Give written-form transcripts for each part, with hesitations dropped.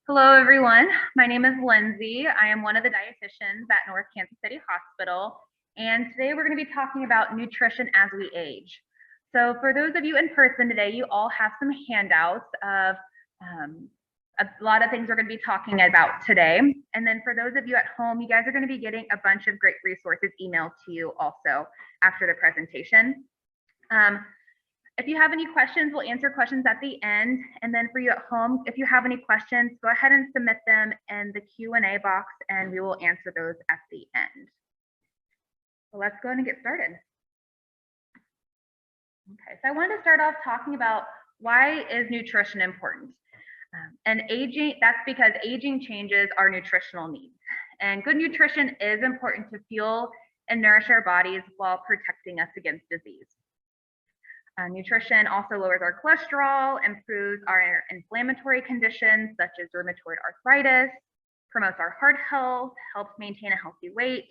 Hello, everyone. My name is Lindsey. I am one of the dietitians at North Kansas City Hospital, and today we're going to be talking about nutrition as we age. So for those of you in person today, you all have some handouts of a lot of things we're going to be talking about today. And then for those of you at home, you guys are going to be getting a bunch of great resources emailed to you also after the presentation. If you have any questions, we'll answer questions at the end. And then for you at home, if you have any questions, go ahead and submit them in the Q&A box and we will answer those at the end. So let's go ahead and get started. Okay, so I wanted to start off talking about why is nutrition important? And aging, that's because aging changes our nutritional needs. And good nutrition is important to fuel and nourish our bodies while protecting us against disease. Nutrition also lowers our cholesterol, improves our inflammatory conditions such as rheumatoid arthritis, promotes our heart health, helps maintain a healthy weight,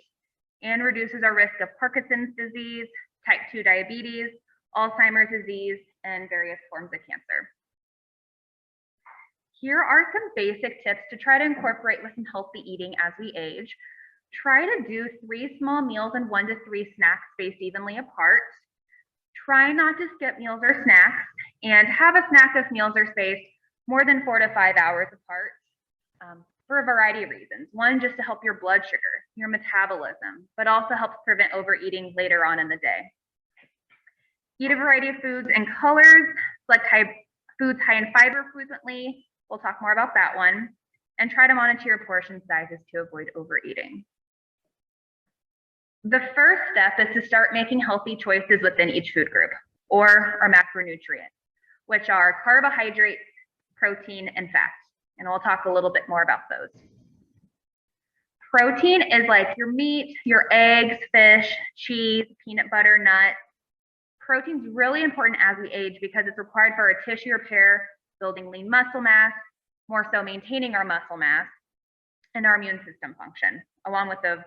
and reduces our risk of Parkinson's disease, type 2 diabetes, Alzheimer's disease, and various forms of cancer. Here are some basic tips to try to incorporate with some healthy eating as we age. Try to do 3 small meals and 1 to 3 snacks spaced evenly apart. Try not to skip meals or snacks, and have a snack if meals are spaced more than 4 to 5 hours apart for a variety of reasons. One, just to help your blood sugar, your metabolism, but also helps prevent overeating later on in the day. Eat a variety of foods and colors, select foods high in fiber frequently. We'll talk more about that one. And try to monitor your portion sizes to avoid overeating. The first step is to start making healthy choices within each food group, or our macronutrients, which are carbohydrates, protein, and fat. And we'll talk a little bit more about those. Protein is like your meat, your eggs, fish, cheese, peanut butter, nuts. Protein is really important as we age because it's required for our tissue repair, building lean muscle mass, more so maintaining our muscle mass, and our immune system function, along with a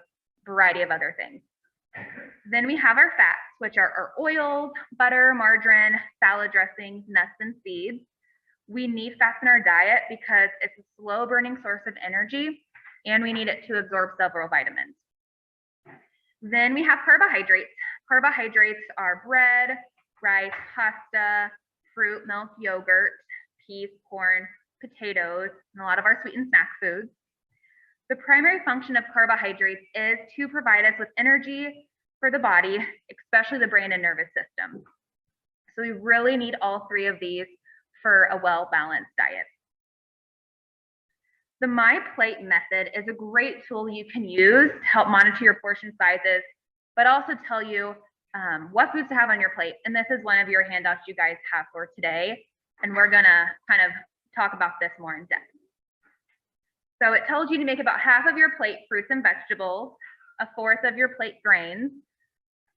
variety of other things. Then we have our fats, which are our oils, butter, margarine, salad dressings, nuts, and seeds. We need fats in our diet because it's a slow burning source of energy and we need it to absorb several vitamins. Then we have carbohydrates. Carbohydrates are bread, rice, pasta, fruit, milk, yogurt, peas, corn, potatoes, and a lot of our sweetened snack foods. The primary function of carbohydrates is to provide us with energy for the body, especially the brain and nervous system. So we really need all 3 of these for a well-balanced diet. The MyPlate method is a great tool you can use to help monitor your portion sizes, but also tell you what foods to have on your plate. And this is one of your handouts you guys have for today. And we're gonna kind of talk about this more in depth. So it tells you to make about half of your plate fruits and vegetables, a fourth of your plate grains,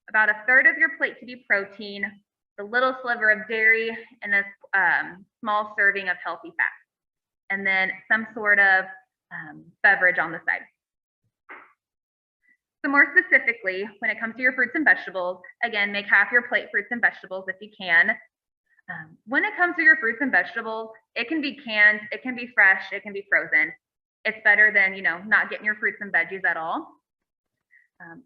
about a third of your plate to be protein, a little sliver of dairy, and a small serving of healthy fat, and then some sort of beverage on the side. So more specifically, when it comes to your fruits and vegetables, again, make half your plate fruits and vegetables if you can. When it comes to your fruits and vegetables, it can be canned, it can be fresh, it can be frozen. It's better than, not getting your fruits and veggies at all.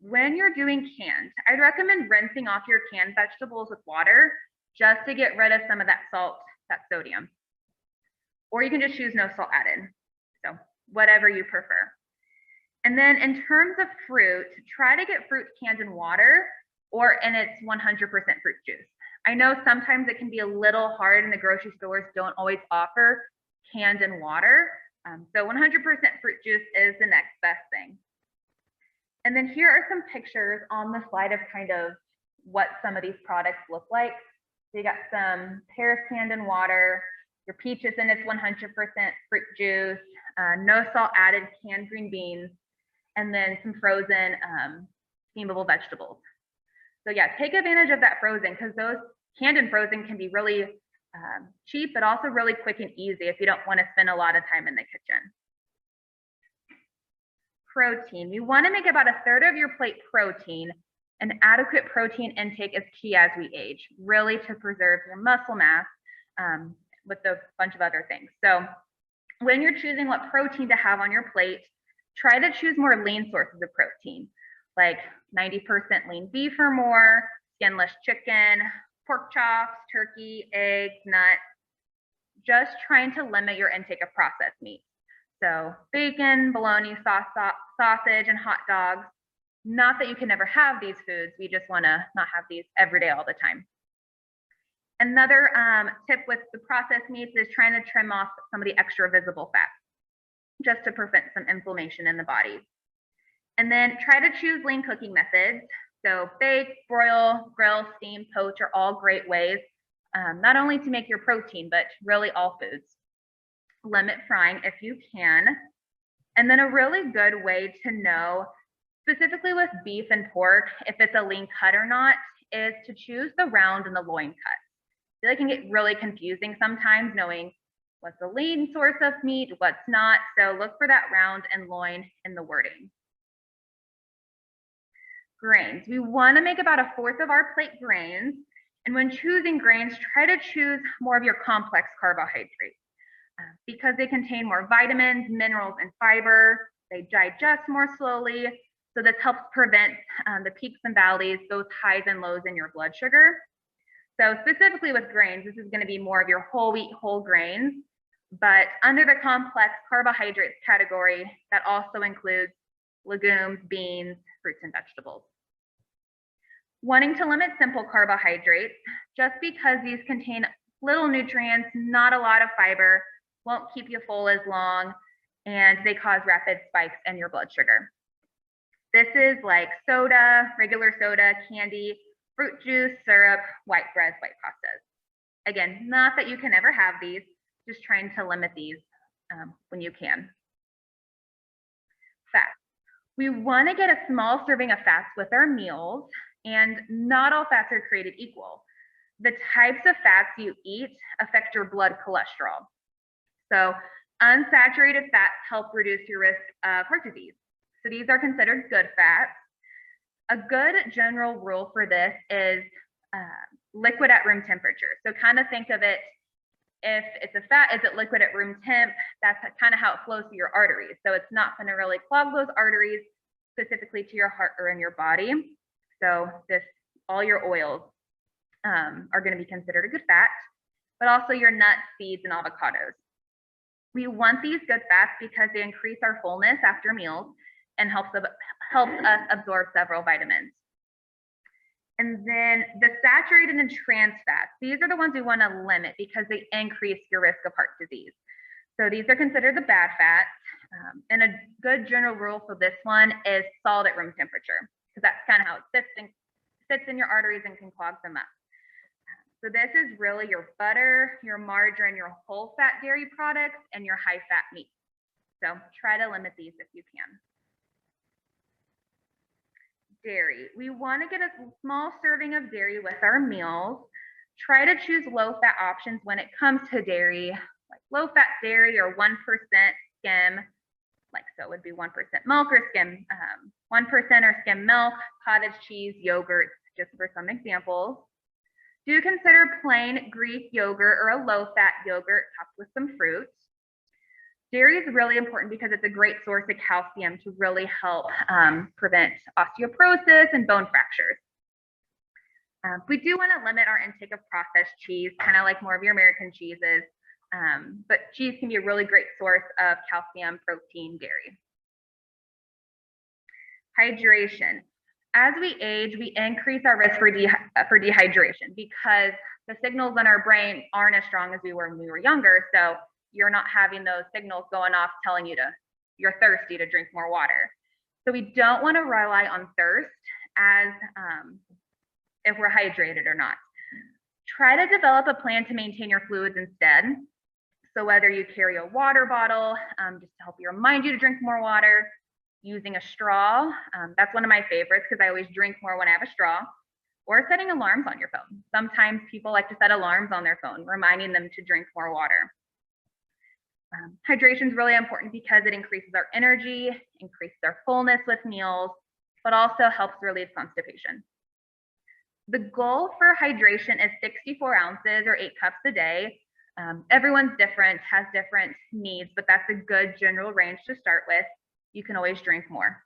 When you're doing canned, I'd recommend rinsing off your canned vegetables with water just to get rid of some of that salt, that sodium. Or you can just choose no salt added. So whatever you prefer. And then in terms of fruit, try to get fruit canned in water or in its 100% fruit juice. I know sometimes it can be a little hard and the grocery stores don't always offer canned in water. So 100% fruit juice is the next best thing. And then here are some pictures on the slide of kind of what some of these products look like. So you got some pears canned in water, your peaches in its 100% fruit juice, no salt added canned green beans, and then some frozen steamable vegetables. So yeah, take advantage of that frozen because those canned and frozen can be really cheap, but also really quick and easy if you don't want to spend a lot of time in the kitchen. Protein. You want to make about a third of your plate protein. An adequate protein intake is key as we age, really to preserve your muscle mass with a bunch of other things. So when you're choosing what protein to have on your plate, try to choose more lean sources of protein, like 90% lean beef or more, skinless chicken, pork chops, turkey, eggs, nuts. Just trying to limit your intake of processed meat. So bacon, bologna, sausage, and hot dogs. Not that you can never have these foods. We just want to not have these every day all the time. Another tip with the processed meats is trying to trim off some of the extra visible fats, just to prevent some inflammation in the body. And then try to choose lean cooking methods. So bake, broil, grill, steam, poach are all great ways, not only to make your protein, but really all foods. Limit frying if you can. And then a really good way to know, specifically with beef and pork, if it's a lean cut or not, is to choose the round and the loin cut. I feel like it can get really confusing sometimes knowing what's a lean source of meat, what's not. So look for that round and loin in the wording. Grains. We want to make about 1/4 of our plate grains. And when choosing grains, try to choose more of your complex carbohydrates because they contain more vitamins, minerals, and fiber. They digest more slowly. So this helps prevent the peaks and valleys, those highs and lows in your blood sugar. So specifically with grains, this is going to be more of your whole wheat, whole grains. But under the complex carbohydrates category, that also includes legumes, beans, fruits, and vegetables. Wanting to limit simple carbohydrates, just because these contain little nutrients, not a lot of fiber, won't keep you full as long, and they cause rapid spikes in your blood sugar. This is like soda, regular soda, candy, fruit juice, syrup, white breads, white pastas. Again, not that you can ever have these, just trying to limit these when you can. Fats. We want to get a small serving of fats with our meals, and not all fats are created equal. The types of fats you eat affect your blood cholesterol. So unsaturated fats help reduce your risk of heart disease. So these are considered good fats. A good general rule for this is liquid at room temperature. So kind of think of it, if it's a fat, is it liquid at room temp? That's kind of how it flows through your arteries. So it's not going to really clog those arteries specifically to your heart or in your body. So all your oils are going to be considered a good fat, but also your nuts, seeds, and avocados. We want these good fats because they increase our fullness after meals and helps us absorb several vitamins. And then the saturated and trans fats, these are the ones we want to limit because they increase your risk of heart disease. So these are considered the bad fats. And a good general rule for this one is solid at room temperature, because that's kind of how it sits in your arteries and can clog them up. So this is really your butter, your margarine, your whole fat dairy products, and your high fat meat. So try to limit these if you can. Dairy. We want to get a small serving of dairy with our meals. Try to choose low fat options when it comes to dairy, like low fat dairy or 1% skim, like so it would be 1% milk or skim, 1% or skim milk, cottage cheese, yogurt, just for some examples. Do consider plain Greek yogurt or a low fat yogurt topped with some fruit. Dairy is really important because it's a great source of calcium to really help prevent osteoporosis and bone fractures. We do want to limit our intake of processed cheese, kind of like more of your American cheeses, but cheese can be a really great source of calcium, protein, dairy. Hydration. As we age, we increase our risk for dehydration because the signals in our brain aren't as strong as we were when we were younger. So you're not having those signals going off telling you you're thirsty to drink more water. So we don't want to rely on thirst as if we're hydrated or not. Try to develop a plan to maintain your fluids instead. So whether you carry a water bottle, just to help you remind you to drink more water, using a straw, that's one of my favorites because I always drink more when I have a straw, or setting alarms on your phone. Sometimes people like to set alarms on their phone, reminding them to drink more water. Hydration is really important because it increases our energy, increases our fullness with meals, but also helps relieve constipation. The goal for hydration is 64 ounces or 8 cups a day. Everyone's different, has different needs, but that's a good general range to start with. You can always drink more.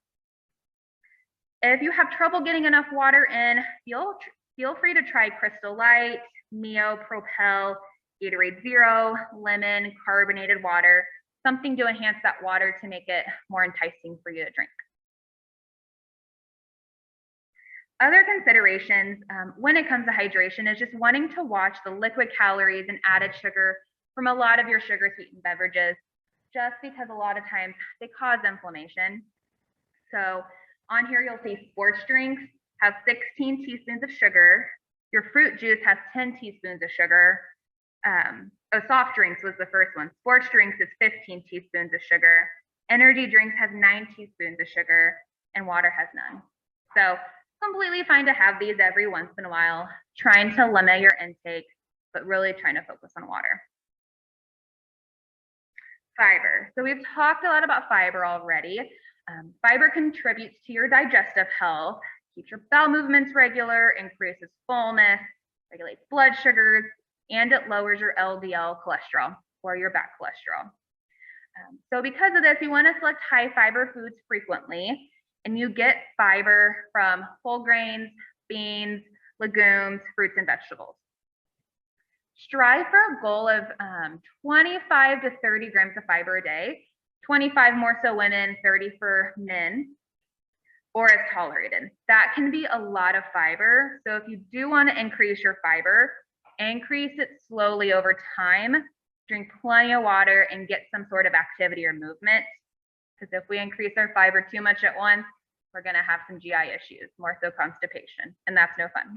If you have trouble getting enough water in, feel free to try Crystal Light, Mio, Propel, Gatorade Zero, lemon, carbonated water, something to enhance that water to make it more enticing for you to drink. Other considerations when it comes to hydration is just wanting to watch the liquid calories and added sugar from a lot of your sugar sweetened beverages, just because a lot of times they cause inflammation. So on here, you'll see sports drinks have 16 teaspoons of sugar. Your fruit juice has 10 teaspoons of sugar. Soft drinks was the first one. Sports drinks is 15 teaspoons of sugar. Energy drinks has 9 teaspoons of sugar, and water has none. So completely fine to have these every once in a while, trying to limit your intake, but really trying to focus on water. Fiber. So we've talked a lot about fiber already. Fiber contributes to your digestive health, keeps your bowel movements regular, increases fullness, regulates blood sugars, and it lowers your LDL cholesterol or your bad cholesterol. So because of this, you want to select high fiber foods frequently, and you get fiber from whole grains, beans, legumes, fruits, and vegetables. Strive for a goal of 25 to 30 grams of fiber a day, 25 more so women, 30 for men, or as tolerated. That can be a lot of fiber. So if you do want to increase your fiber, increase it slowly over time, drink plenty of water, and get some sort of activity or movement. Because if we increase our fiber too much at once, we're going to have some GI issues, more so constipation, and that's no fun.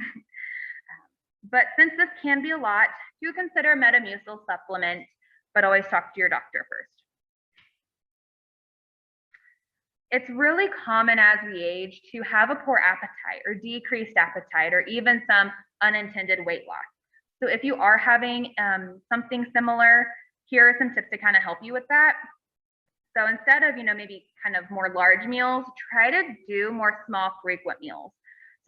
But since this can be a lot, do consider a Metamucil supplement, but always talk to your doctor first. It's really common as we age to have a poor appetite or decreased appetite or even some unintended weight loss. So if you are having something similar, here are some tips to kind of help you with that. So instead of, maybe kind of more large meals, try to do more small, frequent meals.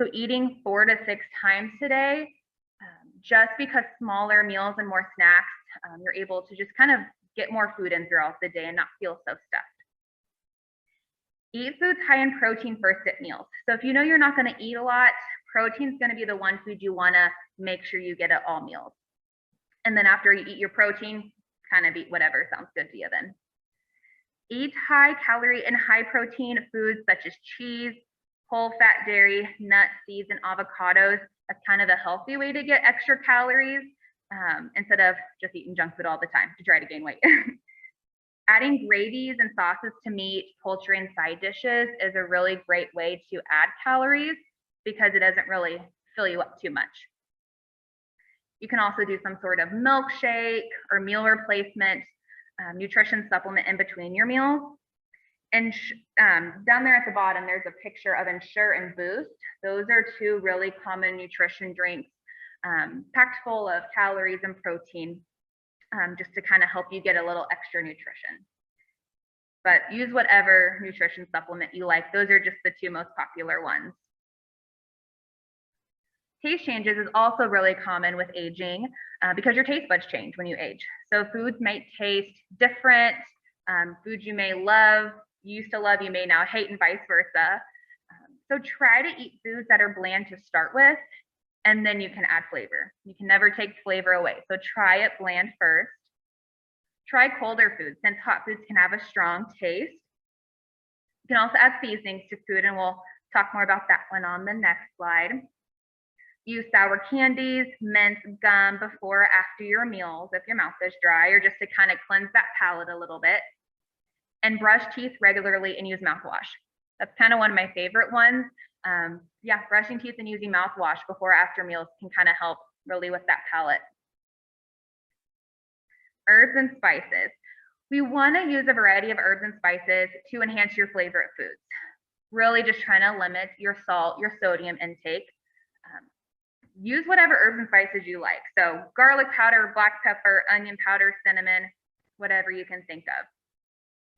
So eating 4 to 6 times today, just because smaller meals and more snacks, you're able to just kind of get more food in throughout the day and not feel so stuffed. Eat foods high in protein first at meals. So if you know you're not going to eat a lot, protein is going to be the one food you want to make sure you get at all meals. And then after you eat your protein, kind of eat whatever sounds good to you then. Eat high calorie and high protein foods such as cheese, whole fat dairy, nuts, seeds, and avocados. That's kind of a healthy way to get extra calories instead of just eating junk food all the time to try to gain weight. Adding gravies and sauces to meat, poultry, and side dishes is a really great way to add calories because it doesn't really fill you up too much. You can also do some sort of milkshake or meal replacement nutrition supplement in between your meals. And down there at the bottom, there's a picture of Ensure and Boost. Those are 2 really common nutrition drinks packed full of calories and protein, just to kind of help you get a little extra nutrition. But use whatever nutrition supplement you like. Those are just the 2 most popular ones. Taste changes is also really common with aging because your taste buds change when you age. So foods may taste different. Foods you may love, used to love, you may now hate, and vice versa. So try to eat foods that are bland to start with, and then you can add flavor. You can never take flavor away. So try it bland first. Try colder foods, since hot foods can have a strong taste. You can also add seasonings to food, and we'll talk more about that one on the next slide. Use sour candies, mints, gum before or after your meals if your mouth is dry, or just to kind of cleanse that palate a little bit. And brush teeth regularly and use mouthwash. That's kind of one of my favorite ones. Yeah, brushing teeth and using mouthwash before or after meals can kind of help really with that palate. Herbs and spices. We want to use a variety of herbs and spices to enhance your favorite foods. Really just trying to limit your salt, your sodium intake. Use whatever herbs and spices you like. So garlic powder, black pepper, onion powder, cinnamon, whatever you can think of.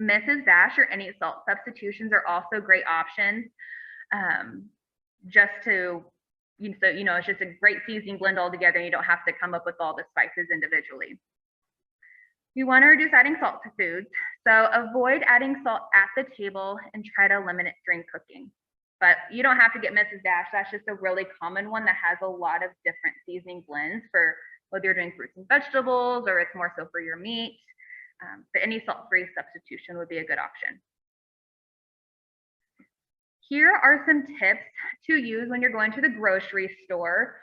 Mrs. Dash or any salt substitutions are also great options. Just to, so it's just a great seasoning blend all together, and you don't have to come up with all the spices individually. We want to reduce adding salt to foods, so avoid adding salt at the table and try to limit it during cooking. But you don't have to get Mrs. Dash. That's just a really common one that has a lot of different seasoning blends for whether you're doing fruits and vegetables or it's more so for your meat. But any salt-free substitution would be a good option. Here are some tips to use when you're going to the grocery store.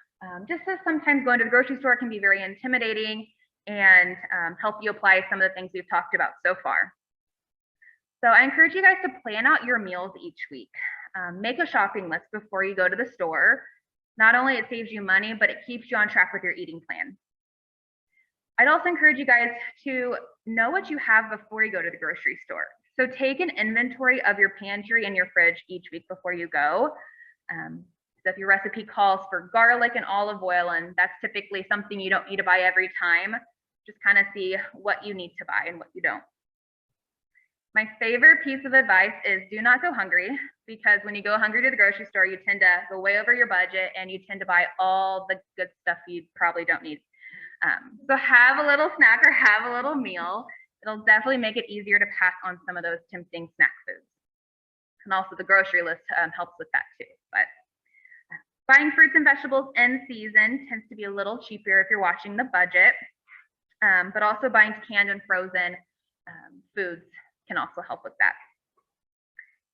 Just as sometimes going to the grocery store can be very intimidating and help you apply some of the things we've talked about so far. So I encourage you guys to plan out your meals each week. Make a shopping list before you go to the store. Not only it saves you money, but it keeps you on track with your eating plan. I'd also encourage you guys to know what you have before you go to the grocery store. So take an inventory of your pantry and your fridge each week before you go. So if your recipe calls for garlic and olive oil, and that's typically something you don't need to buy every time, just kind of see what you need to buy and what you don't. My favorite piece of advice is do not go hungry, because when you go hungry to the grocery store, you tend to go way over your budget and you tend to buy all the good stuff you probably don't need. So have a little snack or have a little meal. It'll definitely make it easier to pass on some of those tempting snack foods. And also the grocery list helps with that too. But buying fruits and vegetables in season tends to be a little cheaper if you're watching the budget. But also buying canned and frozen foods can also help with that.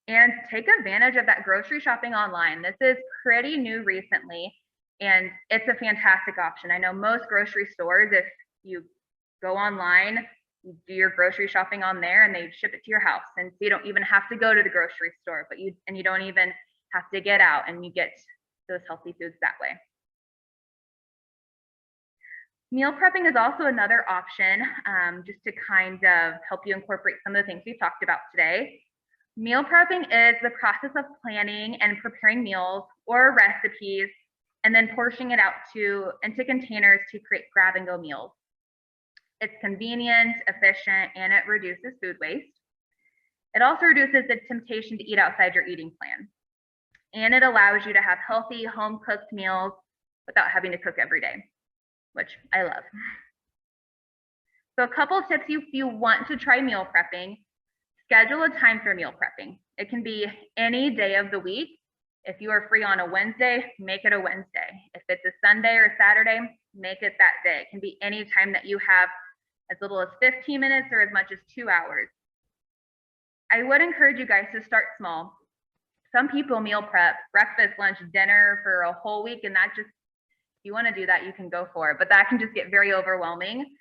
And take advantage of that grocery shopping online. This is pretty new recently, and it's a fantastic option. I know most grocery stores, if you go online, you do your grocery shopping on there and they ship it to your house. And so you don't even have to go to the grocery store, but you don't even have to get out, and you get those healthy foods that way. Meal prepping is also another option, just to kind of help you incorporate some of the things we've talked about today. Meal prepping is the process of planning and preparing meals or recipes and then portioning it out into containers to create grab-and-go meals. It's convenient, efficient, and it reduces food waste. It also reduces the temptation to eat outside your eating plan. And it allows you to have healthy, home-cooked meals without having to cook every day, which I love. So a couple of tips if you want to try meal prepping: schedule a time for meal prepping. It can be any day of the week. If you are free on a Wednesday, make it a Wednesday. If it's a Sunday or Saturday, make it that day. It can be any time that you have, as little as 15 minutes or as much as 2 hours. I would encourage you guys to start small. Some people meal prep breakfast, lunch, dinner for a whole week, and that just, if you want to do that, you can go for it, but that can just get very overwhelming.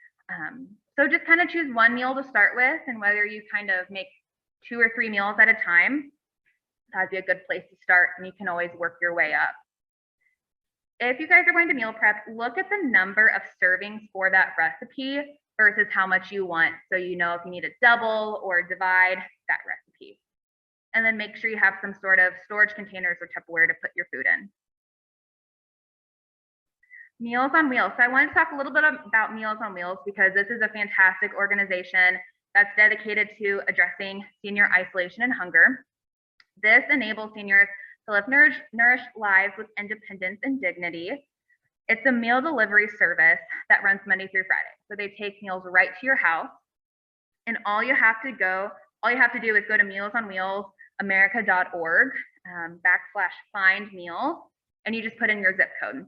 So just kind of choose one meal to start with, and whether you kind of make 2 or 3 meals at a time, that'd be a good place to start, and you can always work your way up. If you guys are going to meal prep, look at the number of servings for that recipe versus how much you want, so you know if you need to double or divide that recipe. And then make sure you have some sort of storage containers or Tupperware to put your food in. Meals on Wheels. So I want to talk a little bit about Meals on Wheels, because this is a fantastic organization that's dedicated to addressing senior isolation and hunger. This enables seniors to live nourished lives with independence and dignity. It's a meal delivery service that runs Monday through Friday. So they take meals right to your house, and all you have to do is go to mealsonwheelsamerica.org /find meals, and you just put in your zip code.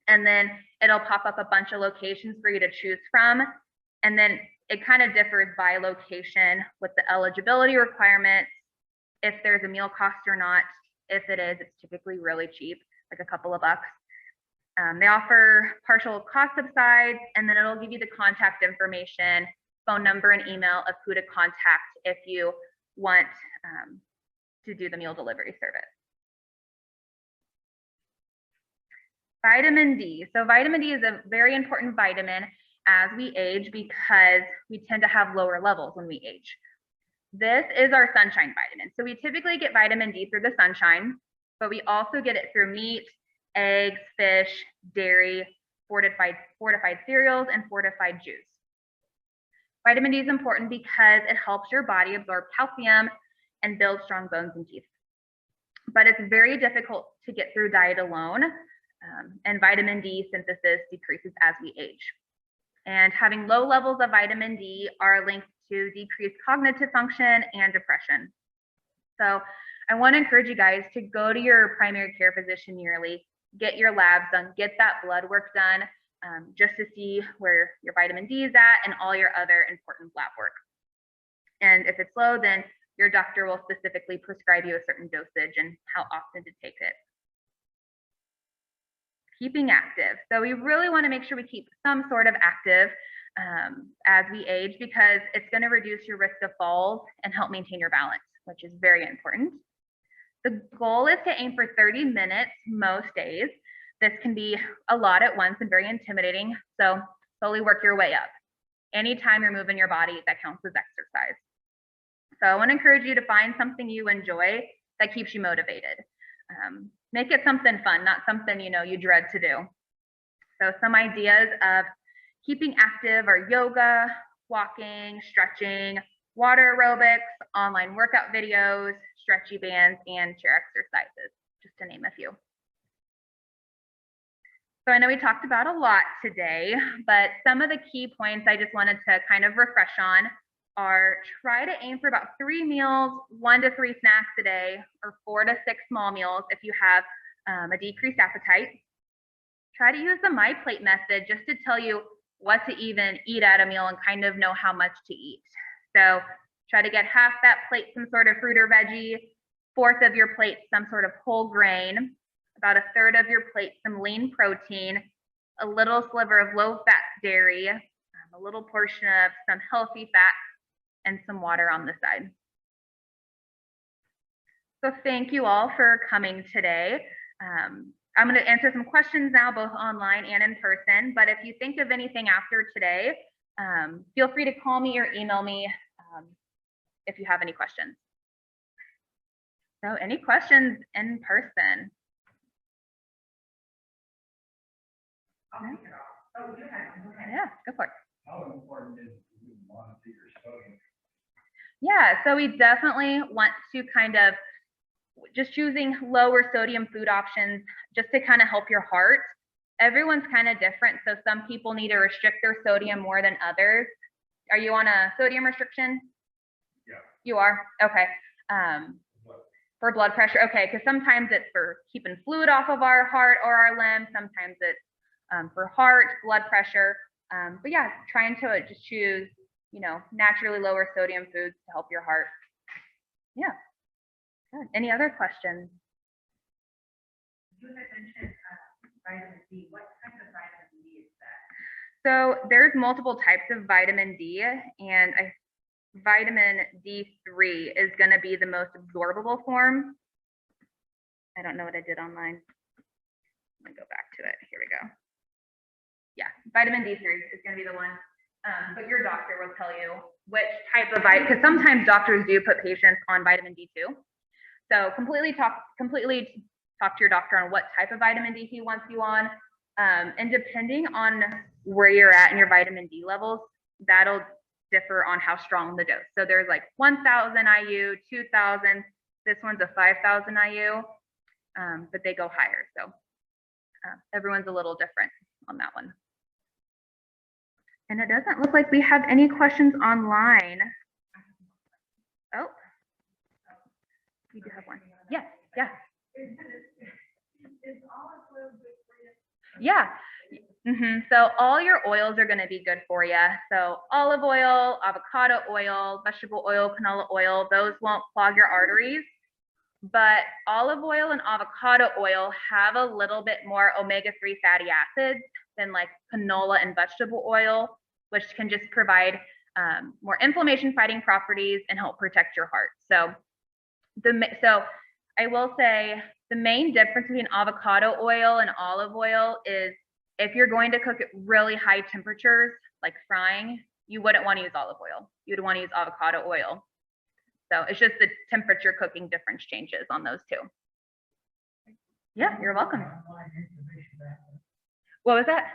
And then it'll pop up a bunch of locations for you to choose from. And then it kind of differs by location with the eligibility requirements, if there's a meal cost or not. If it is, it's typically really cheap, like a couple of bucks. They offer partial cost subsides, and then it'll give you the contact information, phone number and email of who to contact if you want to do the meal delivery service. Vitamin D. So vitamin D is a very important vitamin as we age, because we tend to have lower levels when we age. This is our sunshine vitamin. So we typically get vitamin D through the sunshine, but we also get it through meat, eggs, fish, dairy, fortified cereals, and fortified juice. Vitamin D is important because it helps your body absorb calcium and build strong bones and teeth. But it's very difficult to get through diet alone, and vitamin D synthesis decreases as we age. And having low levels of vitamin D are linked to decreased cognitive function and depression. So I want to encourage you guys to go to your primary care physician yearly, get your labs done, get that blood work done, just to see where your vitamin D is at and all your other important lab work. And if it's low, then your doctor will specifically prescribe you a certain dosage and how often to take it. Keeping active. So we really want to make sure we keep some sort of active as we age, because it's going to reduce your risk of falls and help maintain your balance, which is very important. The goal is to aim for 30 minutes most days. This can be a lot at once and very intimidating, so slowly work your way up. Anytime you're moving your body, that counts as exercise. So I want to encourage you to find something you enjoy that keeps you motivated. Make it something fun, not something you dread to do. So some ideas of keeping active are yoga, walking, stretching, water aerobics, online workout videos, stretchy bands, and chair exercises, just to name a few. So I know we talked about a lot today, but some of the key points I just wanted to kind of refresh on are: try to aim for about 3 meals, 1 to 3 snacks a day, or 4 to 6 small meals if you have a decreased appetite. Try to use the MyPlate method just to tell you what to even eat at a meal and kind of know how much to eat. So try to get half that plate some sort of fruit or veggie, 1/4 of your plate some sort of whole grain, about 1/3 of your plate some lean protein, a little sliver of low-fat dairy, a little portion of some healthy fat, and some water on the side. So thank you all for coming today. I'm going to answer some questions now, both online and in person, but if you think of anything after today, feel free to call me or email me if you have any questions. So any questions in person? No? Yeah, go for it. How important is it to monitor your sodium? Yeah, so we definitely want to kind of just choosing lower sodium food options just to kind of help your heart. Everyone's kind of different, so some people need to restrict their sodium more than others. Are you on a sodium restriction? Yeah. You are? Okay. For blood pressure, okay, because sometimes it's for keeping fluid off of our heart or our limbs, sometimes it's for heart, blood pressure. But yeah, trying to just choose, naturally lower sodium foods to help your heart. Yeah. Good. Any other questions? You had mentioned vitamin D. What type of vitamin D is that? So there's multiple types of vitamin D, and vitamin D3 is going to be the most absorbable form. I don't know what I did online. Let me go back to it. Here we go. Yeah, vitamin D3 is going to be the one. But your doctor will tell you which type of vitamin, because sometimes doctors do put patients on vitamin D2. So completely talk to your doctor on what type of vitamin D he wants you on. And depending on where you're at in your vitamin D levels, that'll differ on how strong the dose. So there's like 1,000 IU, 2,000. This one's a 5,000 IU, but they go higher. So everyone's a little different on that one. And it doesn't look like we have any questions online. Oh, we do have one. Yes, yeah. Is olive oil good for you? Yeah. So all your oils are going to be good for you. So olive oil, avocado oil, vegetable oil, canola oil, those won't clog your arteries. But olive oil and avocado oil have a little bit more omega-3 fatty acids than like canola and vegetable oil, which can just provide more inflammation fighting properties and help protect your heart. So I will say the main difference between avocado oil and olive oil is if you're going to cook at really high temperatures, like frying, you wouldn't want to use olive oil. You'd want to use avocado oil. So it's just the temperature cooking difference changes on those two. Yeah, you're welcome. What was that?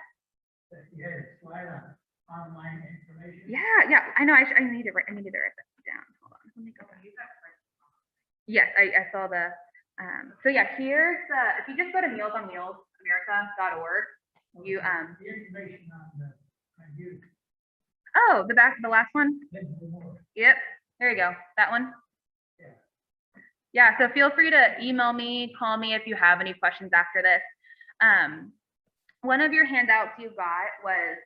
Online information. Yeah, I know. I need to write that down. Hold on. Let me go back. Yes, I saw the. So yeah, here's if you just go to mealsonwheelsamerica.org, you The information on the Oh, the last one. Yep, there you go, that one. Yeah, so feel free to email me, call me if you have any questions after this. One of your handouts you got was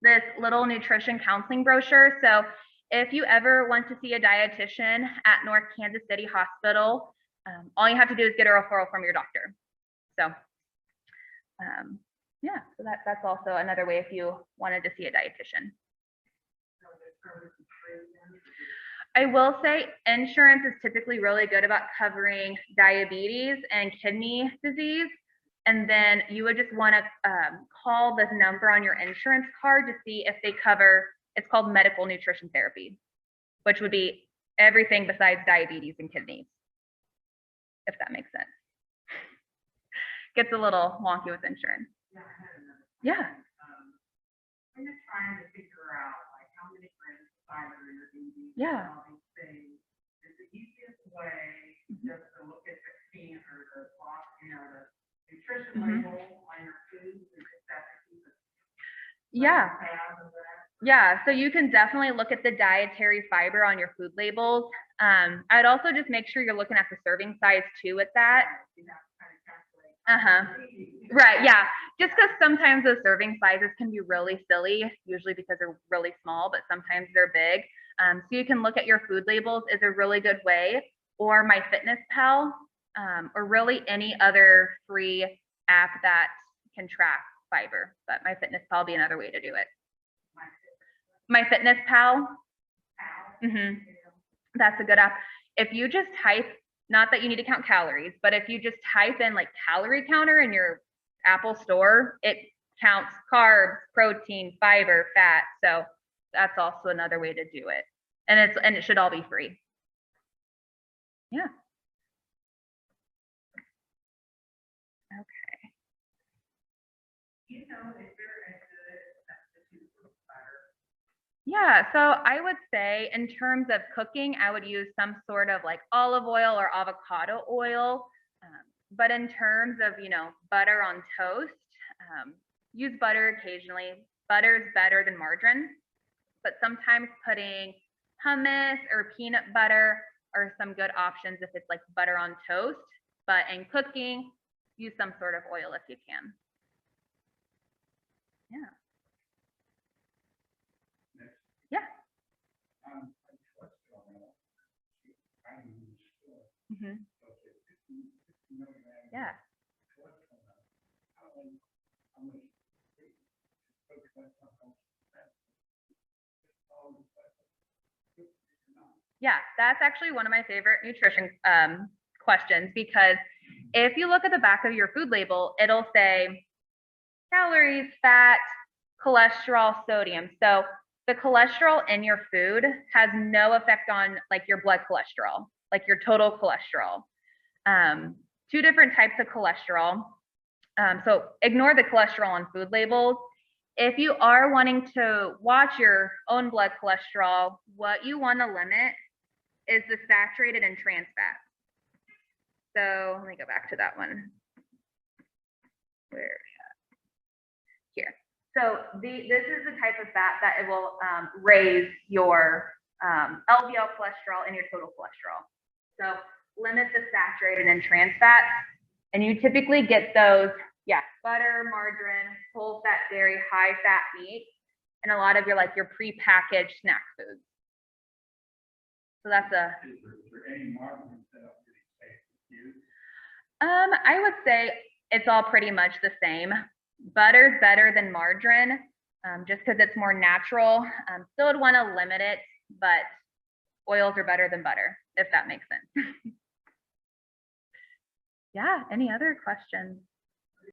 this little nutrition counseling brochure. So if you ever want to see a dietitian at North Kansas City Hospital, all you have to do is get a referral from your doctor. So yeah, so that's also another way if you wanted to see a dietitian. I will say insurance is typically really good about covering diabetes and kidney disease. And then you would just want to call the number on your insurance card to see if they cover, it's called medical nutrition therapy, which would be everything besides diabetes and kidneys, if that makes sense. Gets a little wonky with insurance. Yeah. I'm just trying to figure out like how many grams of fiber you're eating. Yeah. All these things. Is the easiest way just to look at the can or the box, the nutrition label on your food? Yeah. Yeah, so you can definitely look at the dietary fiber on your food labels. I'd also just make sure you're looking at the serving size too with that. Right, yeah. Just because sometimes those serving sizes can be really silly, usually because they're really small, but sometimes they're big. So you can look at your food labels is a really good way, or MyFitnessPal, or really any other free app that can track fiber. But MyFitnessPal would be another way to do it. MyFitnessPal. That's a good app. If you just type, not that you need to count calories, but if you just type in like calorie counter in your Apple store, it counts carbs, protein, fiber, fat. So that's also another way to do it. And it should all be free. Yeah. Okay. Is there a good substitute for butter? Yeah, so I would say in terms of cooking, I would use some sort of like olive oil or avocado oil. But in terms of, butter on toast, use butter occasionally. Butter is better than margarine, but sometimes putting hummus or peanut butter are some good options if it's like butter on toast. But in cooking, use some sort of oil if you can. Yeah. Yeah. Yeah. Yeah, that's actually one of my favorite nutrition questions, because if you look at the back of your food label, it'll say calories, fat, cholesterol, sodium. So the cholesterol in your food has no effect on like your blood cholesterol, like your total cholesterol. Two different types of cholesterol. So ignore the cholesterol on food labels. If you are wanting to watch your own blood cholesterol, what you want to limit is the saturated and trans fats. So let me go back to that one. Where are we at? Here. So this is the type of fat that it will raise your LDL cholesterol and your total cholesterol. So limit the saturated and trans fats, and you typically get those, butter, margarine, whole fat dairy, high fat meat, and a lot of your pre-packaged snack foods. So that's a. Is there any margarine that are pretty safe to use? I would say it's all pretty much the same. Butter's better than margarine, just because it's more natural. Still would want to limit it, but oils are better than butter, if that makes sense. Yeah, any other questions?